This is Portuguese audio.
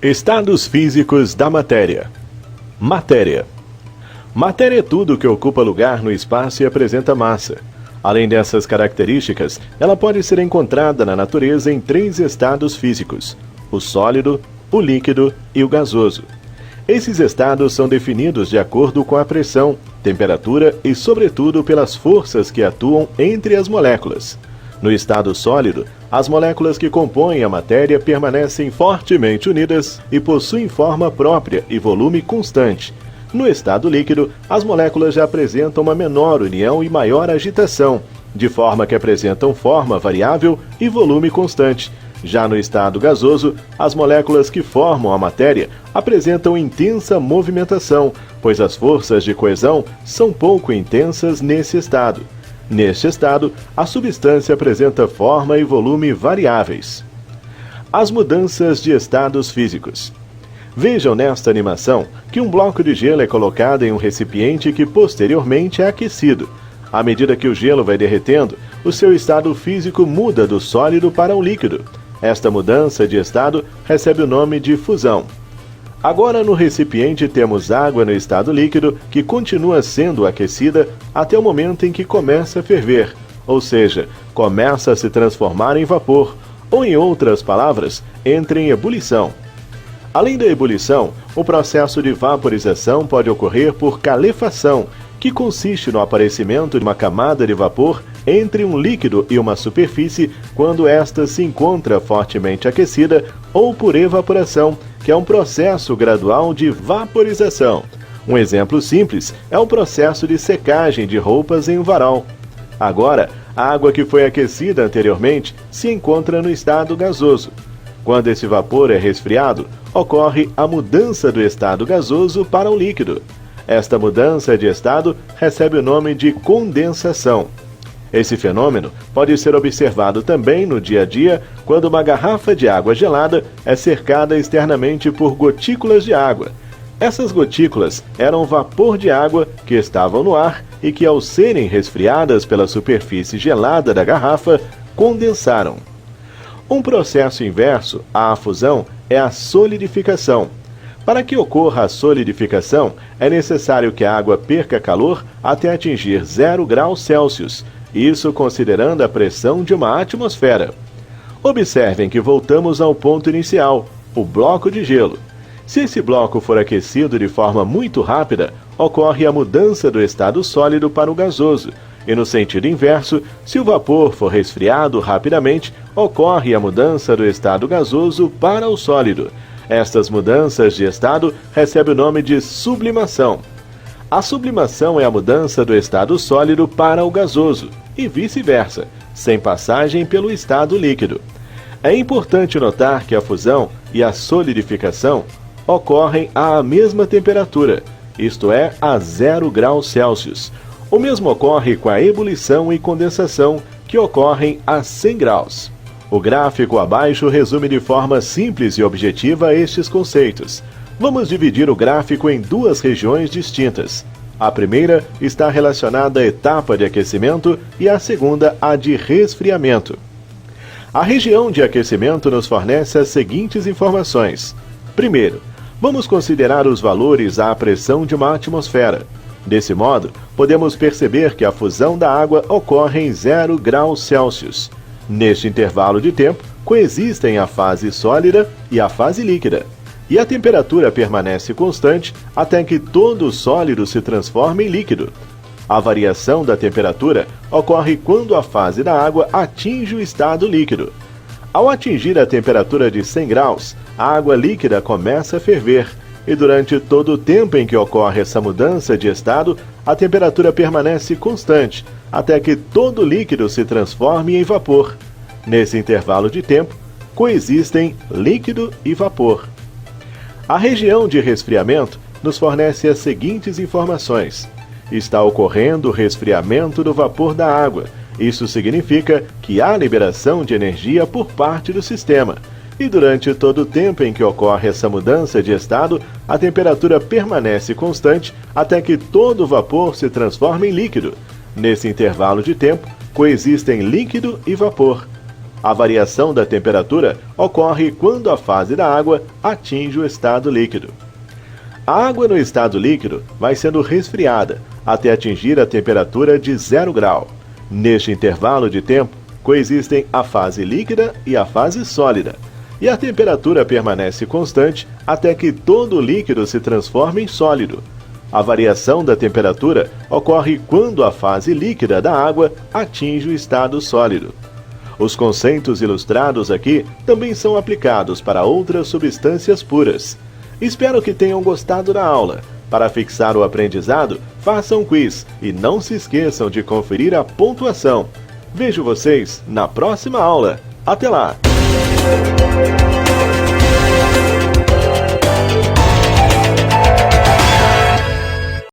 Estados físicos da matéria. Matéria. Matéria é tudo que ocupa lugar no espaço e apresenta massa. Além dessas características, ela pode ser encontrada na natureza em 3 estados físicos: o sólido, o líquido e o gasoso. Esses estados são definidos de acordo com a pressão, temperatura e, sobretudo, pelas forças que atuam entre as moléculas. No estado sólido, as moléculas que compõem a matéria permanecem fortemente unidas e possuem forma própria e volume constante. No estado líquido, as moléculas já apresentam uma menor união e maior agitação, de forma que apresentam forma variável e volume constante. Já no estado gasoso, as moléculas que formam a matéria apresentam intensa movimentação, pois as forças de coesão são pouco intensas nesse estado. Neste estado, a substância apresenta forma e volume variáveis. As mudanças de estados físicos. Vejam nesta animação que um bloco de gelo é colocado em um recipiente que posteriormente é aquecido. À medida que o gelo vai derretendo, o seu estado físico muda do sólido para o líquido. Esta mudança de estado recebe o nome de fusão. Agora, no recipiente temos água no estado líquido que continua sendo aquecida até o momento em que começa a ferver, ou seja, começa a se transformar em vapor, ou em outras palavras, entra em ebulição. Além da ebulição, o processo de vaporização pode ocorrer por calefação, que consiste no aparecimento de uma camada de vapor entre um líquido e uma superfície quando esta se encontra fortemente aquecida, ou por evaporação, que é um processo gradual de vaporização. Um exemplo simples é o processo de secagem de roupas em um varal. Agora, a água que foi aquecida anteriormente se encontra no estado gasoso. Quando esse vapor é resfriado, ocorre a mudança do estado gasoso para o líquido. Esta mudança de estado recebe o nome de condensação. Esse fenômeno pode ser observado também no dia a dia quando uma garrafa de água gelada é cercada externamente por gotículas de água. Essas gotículas eram vapor de água que estavam no ar e que, ao serem resfriadas pela superfície gelada da garrafa, condensaram. Um processo inverso à fusão é a solidificação. Para que ocorra a solidificação, é necessário que a água perca calor até atingir 0 graus Celsius, isso considerando a pressão de uma atmosfera. Observem que voltamos ao ponto inicial, o bloco de gelo. Se esse bloco for aquecido de forma muito rápida, ocorre a mudança do estado sólido para o gasoso, e no sentido inverso, se o vapor for resfriado rapidamente, ocorre a mudança do estado gasoso para o sólido. Estas mudanças de estado recebem o nome de sublimação. A sublimação é a mudança do estado sólido para o gasoso, e vice-versa, sem passagem pelo estado líquido. É importante notar que a fusão e a solidificação ocorrem à mesma temperatura, isto é, a 0 graus Celsius. O mesmo ocorre com a ebulição e condensação, que ocorrem a 100 graus. O gráfico abaixo resume de forma simples e objetiva estes conceitos. Vamos dividir o gráfico em 2 regiões distintas. A primeira está relacionada à etapa de aquecimento e a segunda à de resfriamento. A região de aquecimento nos fornece as seguintes informações. Primeiro, vamos considerar os valores à pressão de uma atmosfera. Desse modo, podemos perceber que a fusão da água ocorre em 0 graus Celsius. Neste intervalo de tempo, coexistem a fase sólida e a fase líquida. E a temperatura permanece constante até que todo o sólido se transforma em líquido. A variação da temperatura ocorre quando a fase da água atinge o estado líquido. Ao atingir a temperatura de 100 graus, a água líquida começa a ferver, e durante todo o tempo em que ocorre essa mudança de estado, a temperatura permanece constante, até que todo líquido se transforme em vapor. Nesse intervalo de tempo, coexistem líquido e vapor. A região de resfriamento nos fornece as seguintes informações. Está ocorrendo o resfriamento do vapor da água. Isso significa que há liberação de energia por parte do sistema. E durante todo o tempo em que ocorre essa mudança de estado, a temperatura permanece constante até que todo o vapor se transforma em líquido. Nesse intervalo de tempo, coexistem líquido e vapor. A variação da temperatura ocorre quando a fase da água atinge o estado líquido. A água no estado líquido vai sendo resfriada até atingir a temperatura de 0 grau. Neste intervalo de tempo, coexistem a fase líquida e a fase sólida, e a temperatura permanece constante até que todo o líquido se transforme em sólido. A variação da temperatura ocorre quando a fase líquida da água atinge o estado sólido. Os conceitos ilustrados aqui também são aplicados para outras substâncias puras. Espero que tenham gostado da aula. Para fixar o aprendizado, façam um quiz e não se esqueçam de conferir a pontuação. Vejo vocês na próxima aula. Até lá!